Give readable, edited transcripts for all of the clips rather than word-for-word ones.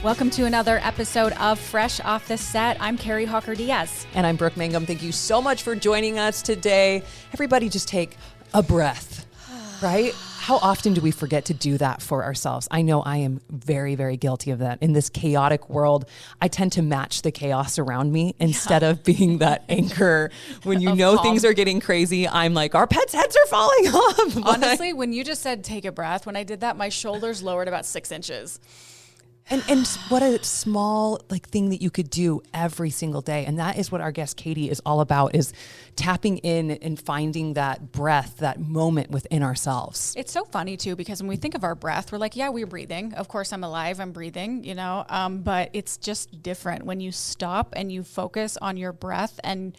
Welcome to another episode of Fresh Off the Set. I'm Carrie Hawker-Diaz. And I'm Brooke Mangum. Thank you so much for joining us today. Everybody just take a breath, right? How often do we forget to do that for ourselves? I know I am very, very guilty of that. In this chaotic world, I tend to match the chaos around me instead of being that anchor. When you know things are getting crazy, I'm like, our pets' heads are falling off. Honestly, when you just said take a breath, when I did that, my shoulders lowered about 6 inches. And what a small thing that you could do every single day. And that is what our guest Katie is all about, is tapping in and finding that breath, that moment within ourselves. It's so funny too, because when we think of our breath, we're like, yeah, we're breathing. Of course, I'm alive, I'm breathing, but it's just different when you stop and you focus on your breath. And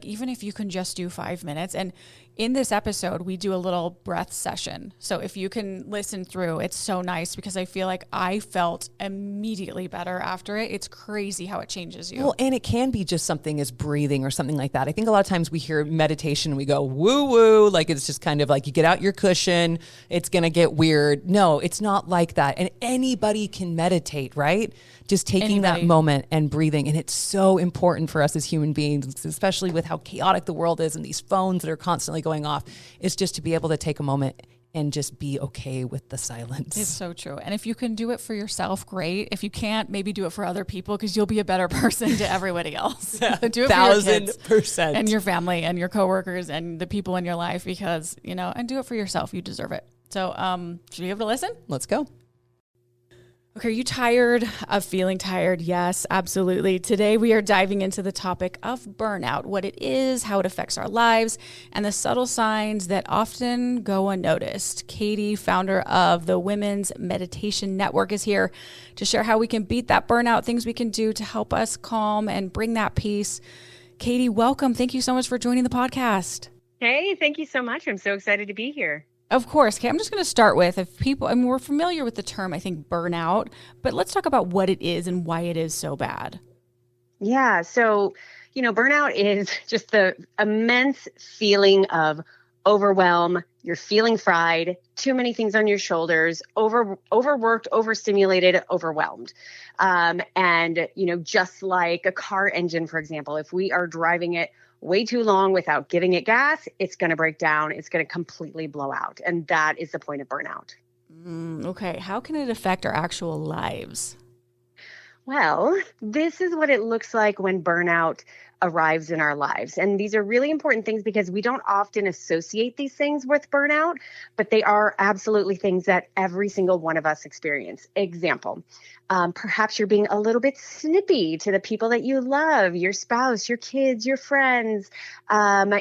even if you can just do 5 minutes, and in this episode, we do a little breath session. So if you can listen through, it's so nice because I feel like I felt immediately better after it. It's crazy how it changes you. Well, and it can be just something as breathing or something like that. I think a lot of times we hear meditation and we go woo woo, it's just kind of like you get out your cushion, it's going to get weird. No, it's not like that. And anybody can meditate, right? Just taking that moment and breathing. And it's so important for us as human beings, especially with how chaotic the world is and these phones that are constantly going off, is just to be able to take a moment and just be okay with the silence. It's so true. And if you can do it for yourself, great. If you can't, maybe do it for other people, because you'll be a better person to everybody else. Do it for your kids 1,000%. and your family and your coworkers and the people in your life, because, and do it for yourself. You deserve it. So should we be able to listen? Let's go. Okay, are you tired of feeling tired? Yes, absolutely. Today we are diving into the topic of burnout, what it is, how it affects our lives, and the subtle signs that often go unnoticed. Katie, founder of the Women's Meditation Network, is here to share how we can beat that burnout, things we can do to help us calm and bring that peace. Katie, welcome. Thank you so much for joining the podcast. Hey, thank you so much. I'm so excited to be here. Of course. Okay, I'm just going to start with, if people, we're familiar with the term, I think, burnout, but let's talk about what it is and why it is so bad. Yeah. So, burnout is just the immense feeling of overwhelm. You're feeling fried, too many things on your shoulders, overworked, overstimulated, overwhelmed. And just like a car engine, for example, if we are driving it way too long without giving it gas, it's going to break down. It's going to completely blow out. And that is the point of burnout. Okay. How can it affect our actual lives? Well, this is what it looks like when burnout arrives in our lives. And these are really important things because we don't often associate these things with burnout, but they are absolutely things that every single one of us experience. Example, perhaps you're being a little bit snippy to the people that you love, your spouse, your kids, your friends,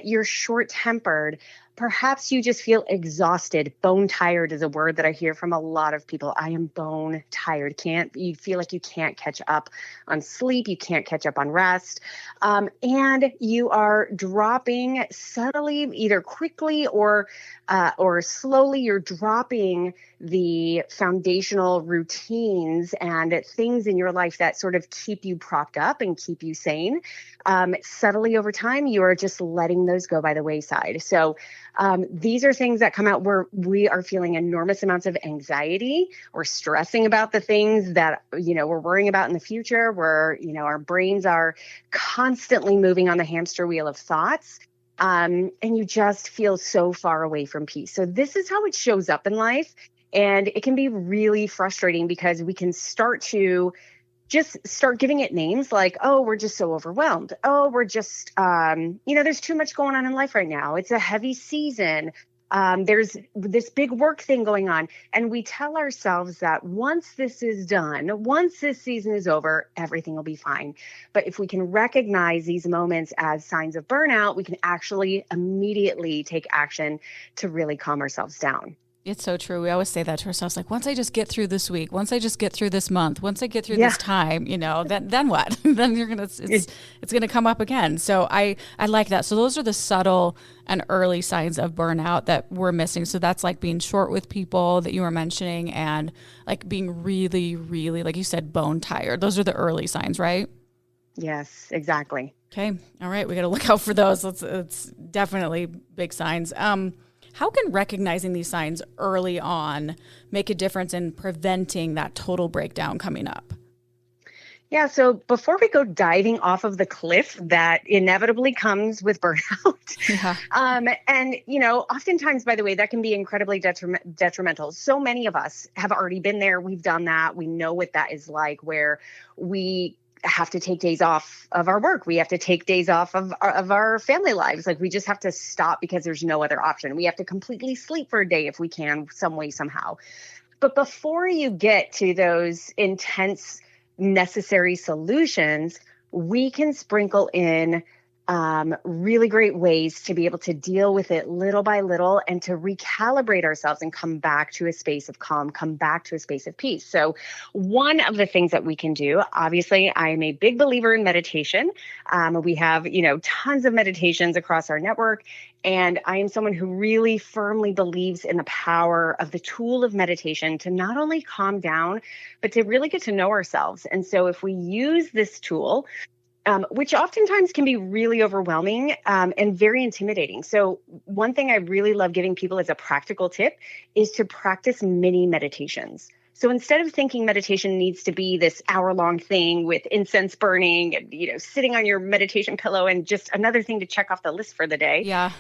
you're short-tempered. Perhaps you just feel exhausted. Bone tired is a word that I hear from a lot of people. I am bone tired. You feel like you can't catch up on sleep. You can't catch up on rest. And you are dropping subtly, either quickly or slowly. You're dropping the foundational routines and things in your life that sort of keep you propped up and keep you sane. Subtly over time, you are just letting those go by the wayside. So these are things that come out where we are feeling enormous amounts of anxiety. We're stressing about the things that, we're worrying about in the future, where, our brains are constantly moving on the hamster wheel of thoughts. And you just feel so far away from peace. So this is how it shows up in life. And it can be really frustrating because we can start giving it names like, oh, we're just so overwhelmed. Oh, we're just, there's too much going on in life right now. It's a heavy season. There's this big work thing going on. And we tell ourselves that once this is done, once this season is over, everything will be fine. But if we can recognize these moments as signs of burnout, we can actually immediately take action to really calm ourselves down. It's so true. We always say that to ourselves, like, once I just get through this week, once I just get through this month, once I get through this time, then what? Then it's gonna come up again. So I like that. So those are the subtle and early signs of burnout that we're missing. So that's like being short with people that you were mentioning, and like being really, really, like you said, bone tired. Those are the early signs, right? Yes, exactly. Okay. All right. We got to look out for those. It's definitely big signs. How can recognizing these signs early on make a difference in preventing that total breakdown coming up? Yeah, so before we go diving off of the cliff that inevitably comes with burnout, Yeah. and oftentimes, by the way, that can be incredibly detrimental. So many of us have already been there. We've done that. We know what that is like, where we have to take days off of our work. We have to take days off of our family lives. Like we just have to stop because there's no other option. We have to completely sleep for a day if we can, some way, somehow. But before you get to those intense necessary solutions, we can sprinkle in really great ways to be able to deal with it little by little and to recalibrate ourselves and come back to a space of calm, come back to a space of peace. So one of the things that we can do, obviously, I am a big believer in meditation. We have, tons of meditations across our network. And I am someone who really firmly believes in the power of the tool of meditation to not only calm down, but to really get to know ourselves. And so if we use this tool, which oftentimes can be really overwhelming and very intimidating. So one thing I really love giving people as a practical tip is to practice mini meditations. So instead of thinking meditation needs to be this hour-long thing with incense burning and, sitting on your meditation pillow and just another thing to check off the list for the day, Yeah.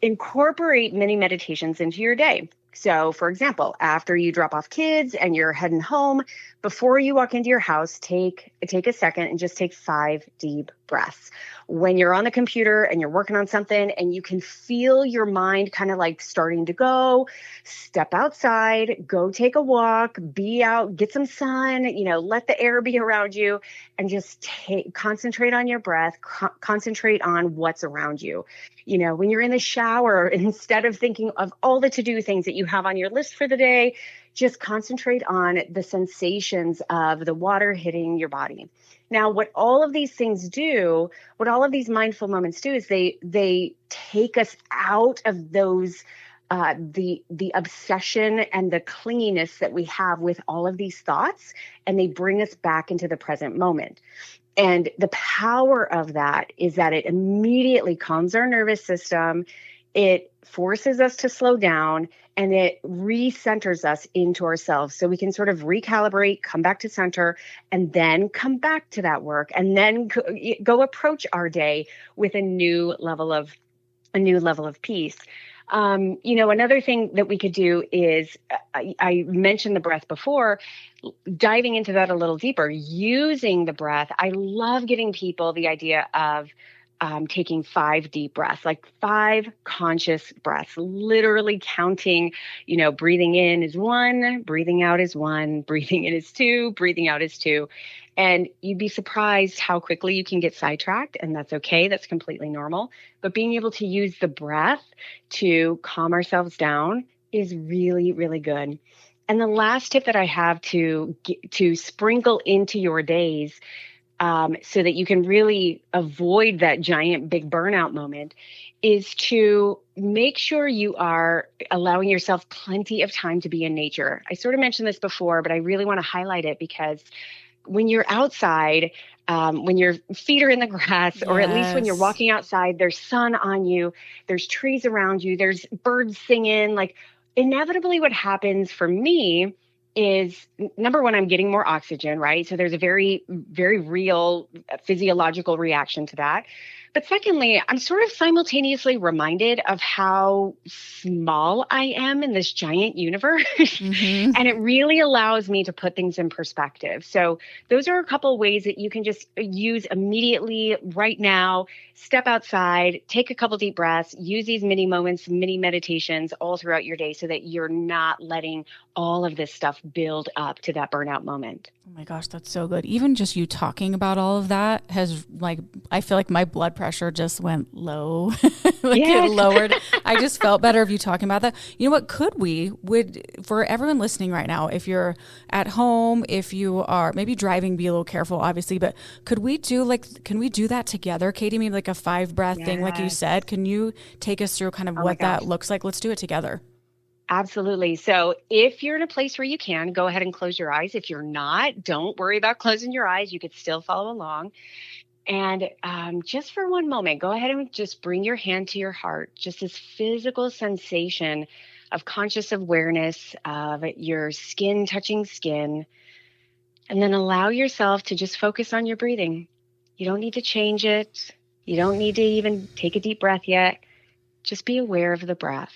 incorporate mini meditations into your day. So, for example, after you drop off kids and you're heading home, before you walk into your house, take a second and just take 5 deep breaths. When you're on the computer and you're working on something and you can feel your mind kind of like starting to go, step outside, go take a walk, be out, get some sun, let the air be around you and just concentrate on your breath, concentrate on what's around you. When you're in the shower, instead of thinking of all the to-do things that you have on your list for the day, just concentrate on the sensations of the water hitting your body. Now, what all of these things do, what all of these mindful moments do is they take us out of those the obsession and the clinginess that we have with all of these thoughts, and they bring us back into the present moment. And the power of that is that it immediately calms our nervous system. It forces us to slow down and it recenters us into ourselves. So we can sort of recalibrate, come back to center, and then come back to that work and then go approach our day with a new level of peace. Another thing that we could do is, I mentioned the breath before, diving into that a little deeper, using the breath. I love giving people the idea of taking 5 deep breaths, like 5 conscious breaths, literally counting, breathing in is 1, breathing out is 1, breathing in is 2, breathing out is 2. And you'd be surprised how quickly you can get sidetracked, and that's okay. That's completely normal. But being able to use the breath to calm ourselves down is really, really good. And the last tip that I have to sprinkle into your days so that you can really avoid that giant big burnout moment is to make sure you are allowing yourself plenty of time to be in nature. I sort of mentioned this before, but I really want to highlight it because when you're outside, when your feet are in the grass, or at least when you're walking outside, there's sun on you, there's trees around you, there's birds singing. Like inevitably what happens for me is, number one, I'm getting more oxygen, right? So there's a very, very real physiological reaction to that. But secondly, I'm sort of simultaneously reminded of how small I am in this giant universe. Mm-hmm. And it really allows me to put things in perspective. So those are a couple of ways that you can just use immediately right now. Step outside, take a couple deep breaths, use these mini moments, mini meditations all throughout your day so that you're not letting all of this stuff build up to that burnout moment. Oh my gosh, that's so good. Even just you talking about all of that has I feel like my blood pressure just went low, it lowered. I just felt better of you talking about that. You know what, for everyone listening right now, if you're at home, if you are maybe driving, be a little careful, obviously, but can we do that together, Katie? Maybe like a 5 breath thing, like you said. Can you take us through kind of what that looks like? Let's do it together. Absolutely. So if you're in a place where you can, go ahead and close your eyes. If you're not, don't worry about closing your eyes. You could still follow along. And just for one moment, go ahead and just bring your hand to your heart. Just this physical sensation of conscious awareness of your skin touching skin. And then allow yourself to just focus on your breathing. You don't need to change it. You don't need to even take a deep breath yet. Just be aware of the breath.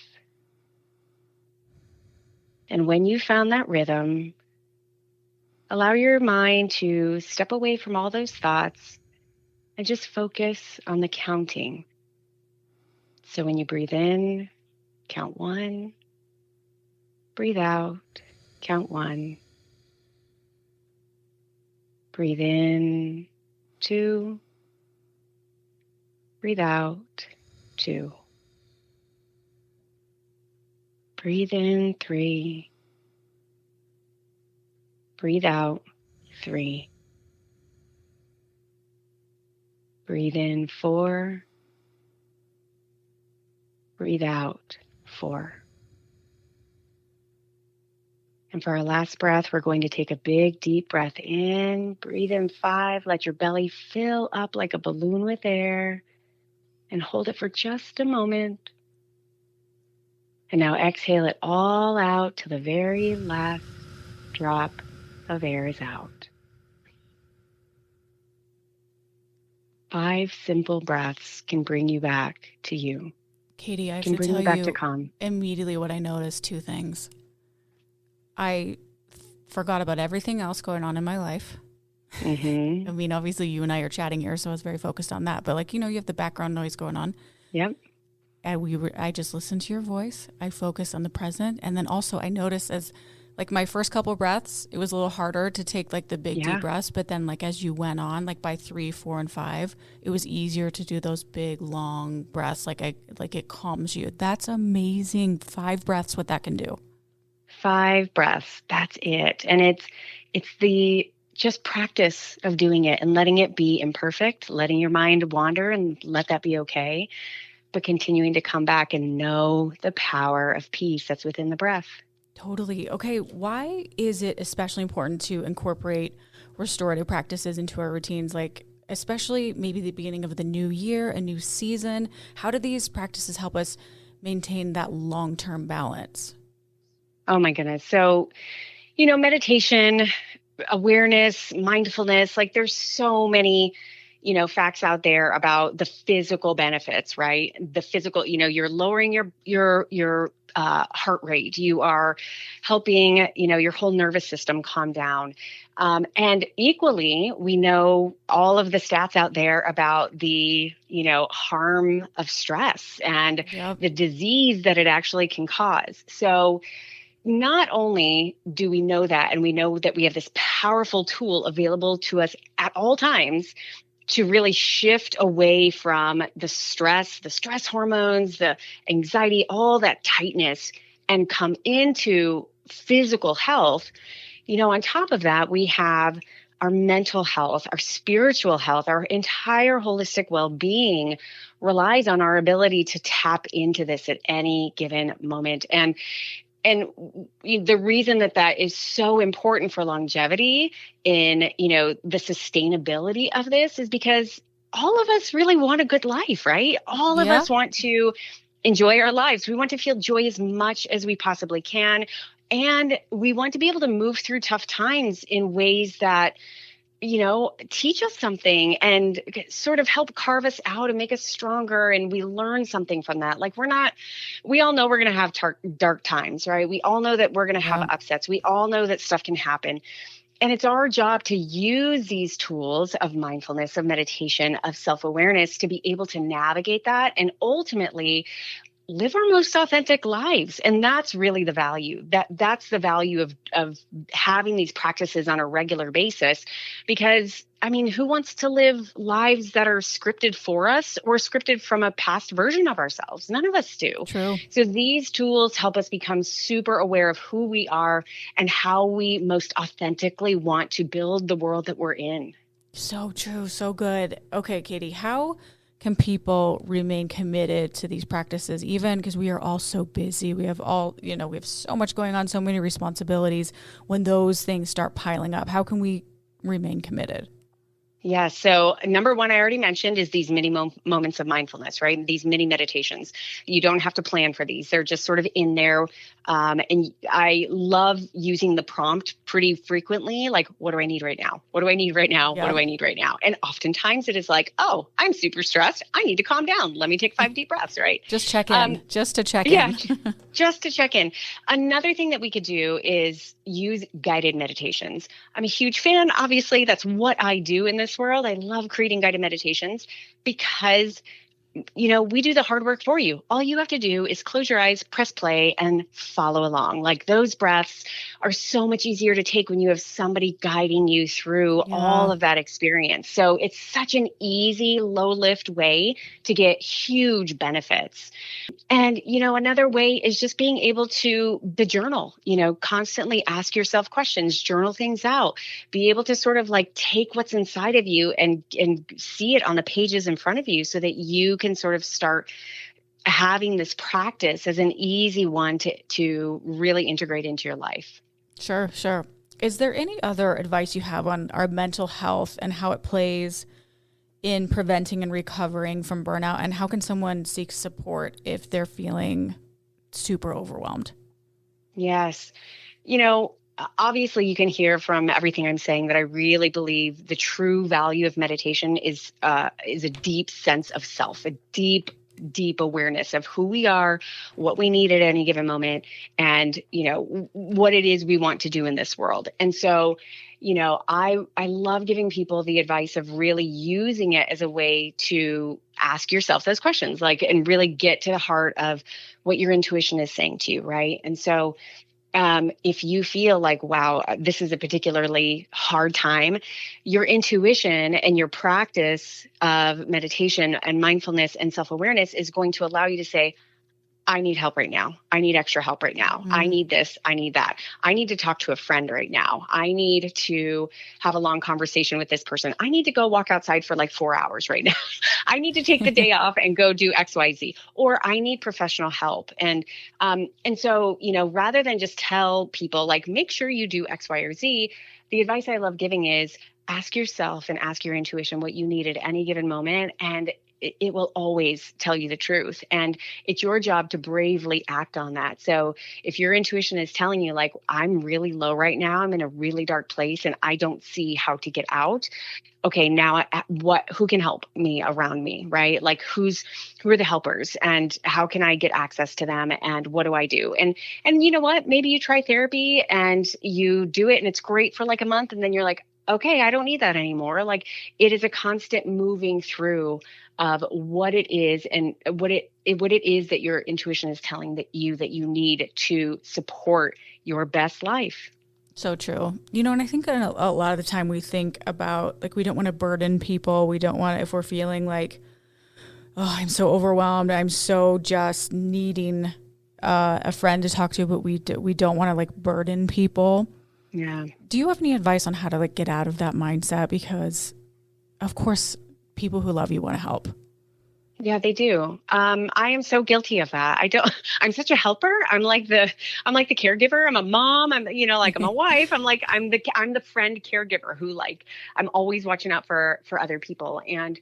And when you found that rhythm, allow your mind to step away from all those thoughts and just focus on the counting. So when you breathe in, count 1. Breathe out, count 1. Breathe in, 2. Breathe out, 2. Breathe in, 3. Breathe out, 3. Breathe in, 4. Breathe out, 4. And for our last breath, we're going to take a big, deep breath in. Breathe in 5. Let your belly fill up like a balloon with air. And hold it for just a moment. And now exhale it all out till the very last drop of air is out. 5 simple breaths can bring you back to you. Katie, I have Can to bring tell you back you to calm. immediately what I noticed. 2 things. I forgot about everything else going on in my life. Mm-hmm. I mean, obviously you and I are chatting here, so I was very focused on that. But like, you have the background noise going on. Yep. I just listened to your voice. I focused on the present. And then also I noticed as like my first couple of breaths, it was a little harder to take like the big deep breaths. But then like as you went on, like by 3, 4, and 5, it was easier to do those big, long breaths. Like it calms you. That's amazing. 5 breaths, what that can do. 5 breaths. That's it. And it's the just practice of doing it and letting it be imperfect, letting your mind wander and let that be okay, but continuing to come back and know the power of peace that's within the breath. Totally. Okay. Why is it especially important to incorporate restorative practices into our routines? Like, especially maybe the beginning of the new year, a new season. How do these practices help us maintain that long-term balance? Oh my goodness. So, meditation, awareness, mindfulness, like there's so many, facts out there about the physical benefits, right? The physical, you're lowering your heart rate. You are helping, your whole nervous system calm down. And equally, we know all of the stats out there about the, harm of stress and the disease that it actually can cause. So not only do we know that, and we know that we have this powerful tool available to us at all times to really shift away from the stress hormones, the anxiety, all that tightness, and come into physical health. On top of that, we have our mental health, our spiritual health, our entire holistic well-being relies on our ability to tap into this at any given moment. And the reason that is so important for longevity in, the sustainability of this is because all of us really want a good life, right? All of us want to enjoy our lives. We want to feel joy as much as we possibly can. And we want to be able to move through tough times in ways that, teach us something and sort of help carve us out and make us stronger. And we learn something from that. Like we all know we're going to have dark times, right? We all know that we're going to have upsets. We all know that stuff can happen. And it's our job to use these tools of mindfulness, of meditation, of self-awareness to be able to navigate that and ultimately live our most authentic lives. And that's really the value. That's the value of having these practices on a regular basis. Because, who wants to live lives that are scripted for us or scripted from a past version of ourselves? None of us do. True. So these tools help us become super aware of who we are and how we most authentically want to build the world that we're in. So true. So good. Okay, Katie, how can people remain committed to these practices, even because we are all so busy? We have we have so much going on, so many responsibilities. When those things start piling up, how can we remain committed? Yeah. So number one, I already mentioned is these mini moments of mindfulness, right? These mini meditations. You don't have to plan for these. They're just sort of in there. And I love using the prompt pretty frequently. Like, what do I need right now? What do I need right now? What do I need right now? And oftentimes it is like, oh, I'm super stressed. I need to calm down. Let me take 5 deep breaths, right? Just check in, just to check yeah, in. just to check in. Another thing that we could do is use guided meditations. I'm a huge fan. Obviously, that's what I do in this world. I love creating guided meditations because we do the hard work for you. All you have to do is close your eyes, press play, and follow along. Like those breaths are so much easier to take when you have somebody guiding you through all of that experience. So it's such an easy, low lift way to get huge benefits. And, another way is just being able to the journal, constantly ask yourself questions, journal things out, be able to sort of like take what's inside of you and see it on the pages in front of you so that you can sort of start having this practice as an easy one to really integrate into your life. Sure. Is there any other advice you have on our mental health and how it plays in preventing and recovering from burnout? And how can someone seek support if they're feeling super overwhelmed? Yes. Obviously you can hear from everything I'm saying that I really believe the true value of meditation is a deep sense of self, a deep awareness of who we are, what we need at any given moment, and, what it is we want to do in this world. And so, I love giving people the advice of really using it as a way to ask yourself those questions, and really get to the heart of what your intuition is saying to you, right? And so if you feel like, wow, this is a particularly hard time, your intuition and your practice of meditation and mindfulness and self-awareness is going to allow you to say, I need help right now. I need extra help right now. I need this. I need that. I need to talk to a friend right now. I need to have a long conversation with this person. I need to go walk outside for like 4 hours right now. I need to take the day off and go do X, Y, Z, or I need professional help. And so, rather than just tell people like, make sure you do X, Y, or Z, the advice I love giving is ask yourself and ask your intuition what you need at any given moment. And it will always tell you the truth. And it's your job to bravely act on that. So if your intuition is telling you like, I'm really low right now, I'm in a really dark place and I don't see how to get out. Okay, now who can help me around me, right? Like who are the helpers and how can I get access to them and what do I do? And you know what? Maybe you try therapy and you do it and it's great for like a month and then you're like, okay, I don't need that anymore. Like it is a constant moving through of what it is and what it is that your intuition is telling that you need to support your best life. So true. And I think a lot of the time we think about like, we don't want to burden people. We don't want to, if we're feeling like, oh, I'm so overwhelmed. I'm so just needing a friend to talk to, but we don't want to like burden people. Yeah. Do you have any advice on how to like get out of that mindset? Because of course, people who love you want to help. Yeah, they do. I am so guilty of that. I'm such a helper. I'm like the caregiver. I'm a mom. I'm a wife. I'm the friend caregiver who like, I'm always watching out for other people. And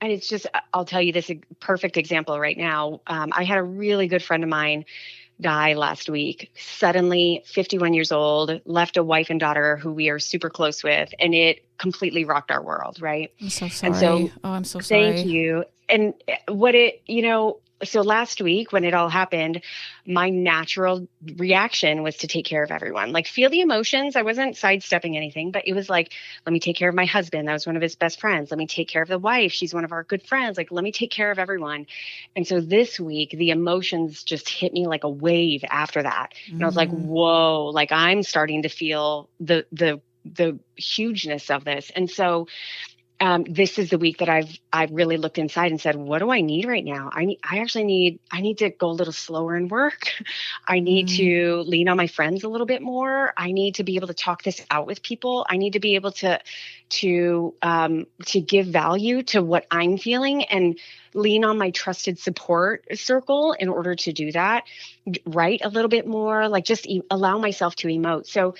it's just, I'll tell you this perfect example right now. I had a really good friend of mine die last week, suddenly 51 years old, left a wife and daughter who we are super close with, and it completely rocked our world, right? I'm so sorry. And so, I'm so sorry. Thank you. And so last week when it all happened, my natural reaction was to take care of everyone, like feel the emotions. I wasn't sidestepping anything, but it was like, let me take care of my husband. That was one of his best friends. Let me take care of the wife. She's one of our good friends. Like, let me take care of everyone. And so this week, the emotions just hit me like a wave after that. And I was like, whoa, like I'm starting to feel the hugeness of this. And so this is the week that I've really looked inside and said, what do I need right now? I need to go a little slower in work. I need to lean on my friends a little bit more. I need to be able to talk this out with people. I need to be able to give value to what I'm feeling and lean on my trusted support circle in order to do that. Write a little bit more, like just allow myself to emote. So,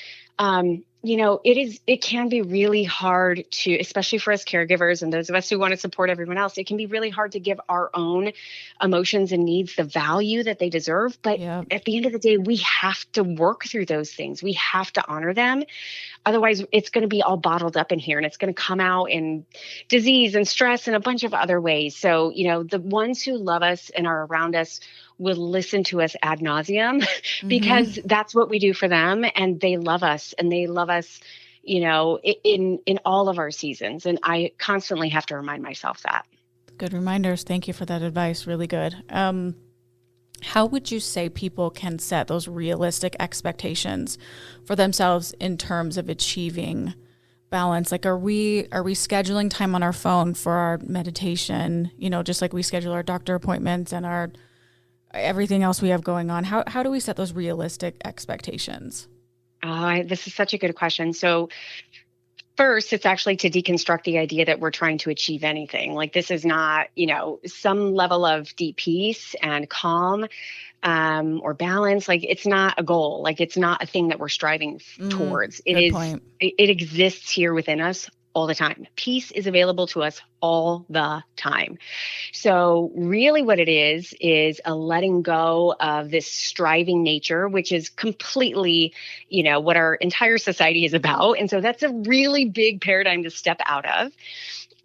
it can be really hard to, especially for us caregivers and those of us who want to support everyone else, it can be really hard to give our own emotions and needs the value that they deserve. But Yeah. at the end of the day, we have to work through those things. We have to honor them. Otherwise, it's going to be all bottled up in here, and it's going to come out in disease and stress and a bunch of other ways. So, the ones who love us and are around us will listen to us ad nauseum because that's what we do for them. And they love us, and they love us, in all of our seasons. And I constantly have to remind myself that. Good reminders. Thank you for that advice. Really good. How would you say people can set those realistic expectations for themselves in terms of achieving balance? Like, are we scheduling time on our phone for our meditation, just like we schedule our doctor appointments and our everything else we have going on? How do we set those realistic expectations? This is such a good question. So first, it's actually to deconstruct the idea that we're trying to achieve anything. Like, this is not, some level of deep peace and calm or balance. Like, it's not a goal. Like, it's not a thing that we're striving towards. It exists here within us all the time. Peace is available to us all the time. So really what it is a letting go of this striving nature, which is completely, what our entire society is about. And so that's a really big paradigm to step out of.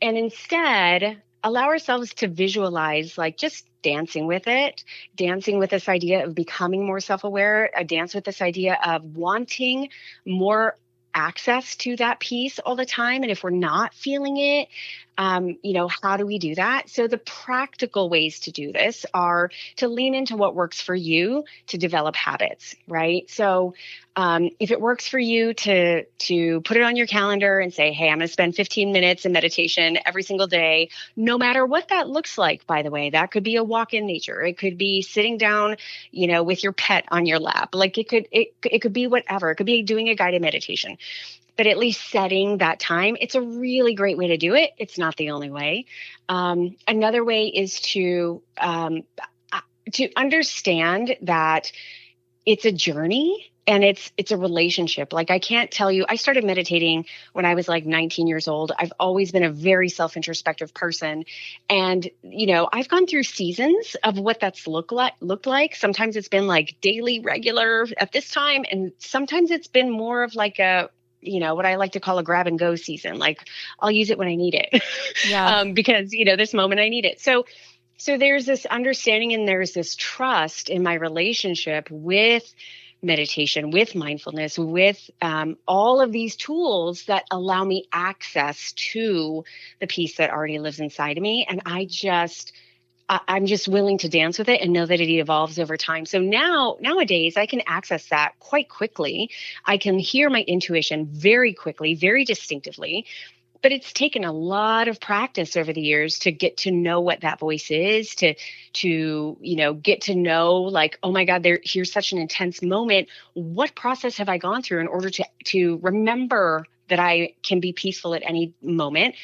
And instead, allow ourselves to visualize, like, just dancing with it, dancing with this idea of becoming more self-aware, a dance with this idea of wanting more access to that peace all the time. And if we're not feeling it, how do we do that? So the practical ways to do this are to lean into what works for you to develop habits, right? So if it works for you to put it on your calendar and say, hey, I'm going to spend 15 minutes in meditation every single day, no matter what that looks like, by the way, that could be a walk in nature. It could be sitting down, with your pet on your lap. Like, it could be whatever. It could be doing a guided meditation. But at least setting that time, it's a really great way to do it. It's not the only way. Another way is to understand that it's a journey and it's a relationship. Like, I can't tell you, I started meditating when I was like 19 years old. I've always been a very self-introspective person. And, I've gone through seasons of what that's looked like. Sometimes it's been like daily, regular at this time. And sometimes it's been more of like what I like to call a grab and go season. Like, I'll use it when I need it. Yeah. Because, this moment I need it. So there's this understanding and there's this trust in my relationship with meditation, with mindfulness, with all of these tools that allow me access to the peace that already lives inside of me. And I'm just willing to dance with it and know that it evolves over time. So nowadays I can access that quite quickly. I can hear my intuition very quickly, very distinctively. But it's taken a lot of practice over the years to get to know what that voice is, to get to know, like, oh my God, here's such an intense moment. What process have I gone through in order to remember that I can be peaceful at any moment?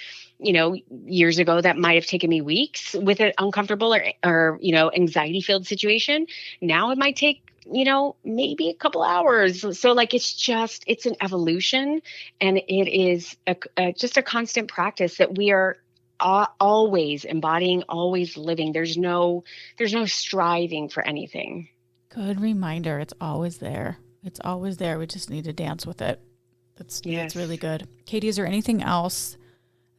Years ago, that might have taken me weeks with an uncomfortable or anxiety-filled situation. Now it might take, maybe a couple hours. So like, it's an evolution, and it is just a constant practice that we are always embodying, always living. There's no striving for anything. Good reminder. It's always there. It's always there. We just need to dance with it. That's really good. Katie, is there anything else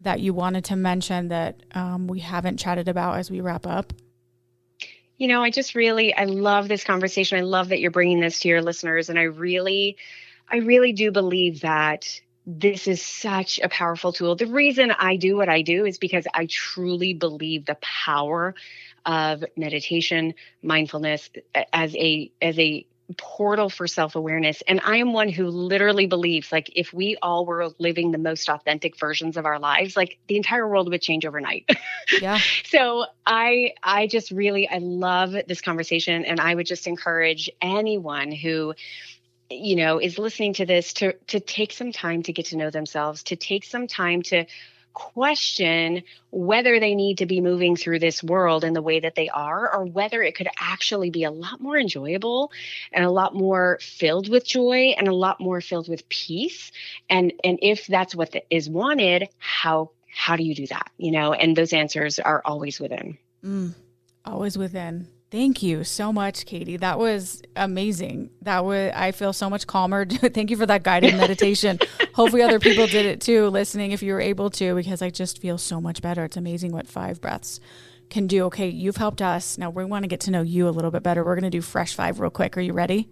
that you wanted to mention that we haven't chatted about as we wrap up? I love this conversation. I love that you're bringing this to your listeners. And I really do believe that this is such a powerful tool. The reason I do what I do is because I truly believe the power of meditation, mindfulness as a portal for self-awareness. And I am one who literally believes, like, if we all were living the most authentic versions of our lives, like, the entire world would change overnight. Yeah. So I love this conversation, and I would just encourage anyone who, is listening to this to take some time to get to know themselves, to take some time to question whether they need to be moving through this world in the way that they are, or whether it could actually be a lot more enjoyable and a lot more filled with joy and a lot more filled with peace. And if that's what is wanted, how do you do that? And those answers are always within. Always within. Thank you so much, Katie. That was amazing. I feel so much calmer. Thank you for that guided meditation. Hopefully other people did it too, listening if you were able to, because I just feel so much better. It's amazing what 5 breaths can do. Okay, you've helped us. Now we want to get to know you a little bit better. We're going to do fresh 5 real quick. Are you ready?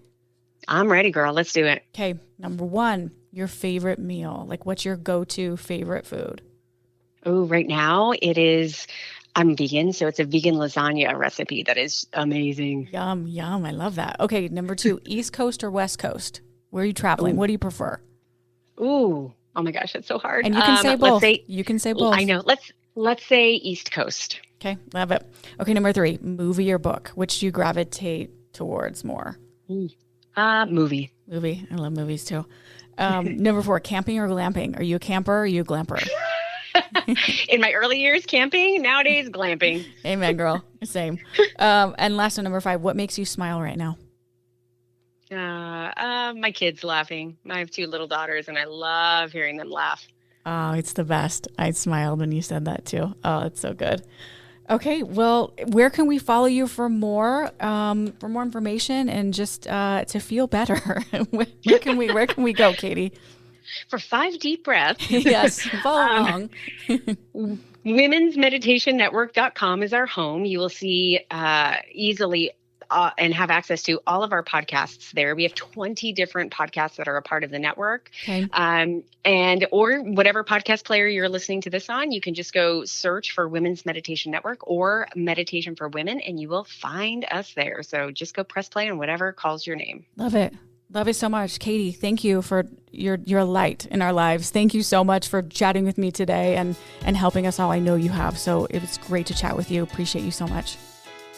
I'm ready, girl. Let's do it. Okay, number 1, your favorite meal. Like, what's your go-to favorite food? Oh, right now I'm vegan, so it's a vegan lasagna recipe that is amazing. Yum, yum. I love that. Okay, number 2, East Coast or West Coast? Where are you traveling? What do you prefer? Ooh, oh my gosh, that's so hard. And you can say both. You can say both. I know. Let's say East Coast. Okay, love it. Okay, number 3, movie or book? Which do you gravitate towards more? Movie. Movie. I love movies too. Number 4, camping or glamping? Are you a camper or are you a glamper? In my early years, camping. Nowadays, glamping. Amen, girl. Same. And last one, number 5, what makes you smile right now? My kids laughing. I have 2 little daughters, and I love hearing them laugh. Oh, it's the best. I smiled when you said that too. Oh, it's so good. Okay, well, where can we follow you for more information and just to feel better? Where can we go, Katie? For 5 deep breaths. Yes, follow along. Womensmeditationnetwork.com is our home. You will see easily and have access to all of our podcasts there. We have 20 different podcasts that are a part of the network. Okay. Or whatever podcast player you're listening to this on, you can just go search for Women's Meditation Network or Meditation for Women, and you will find us there. So just go press play on whatever calls your name. Love it. Love it so much. Katie, thank you for your light in our lives. Thank you so much for chatting with me today and helping us all. I know you have. So it was great to chat with you. Appreciate you so much.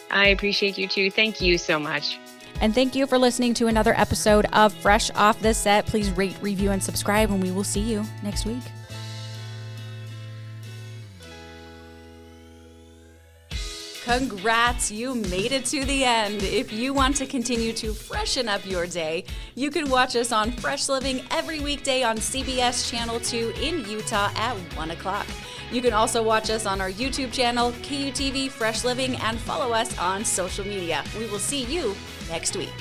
I appreciate you too. Thank you so much. And thank you for listening to another episode of Fresh Off the Set. Please rate, review, and subscribe, and we will see you next week. Congrats, you made it to the end. If you want to continue to freshen up your day, you can watch us on Fresh Living every weekday on CBS Channel 2 in Utah at 1 o'clock. You can also watch us on our YouTube channel, KUTV Fresh Living, and follow us on social media. We will see you next week.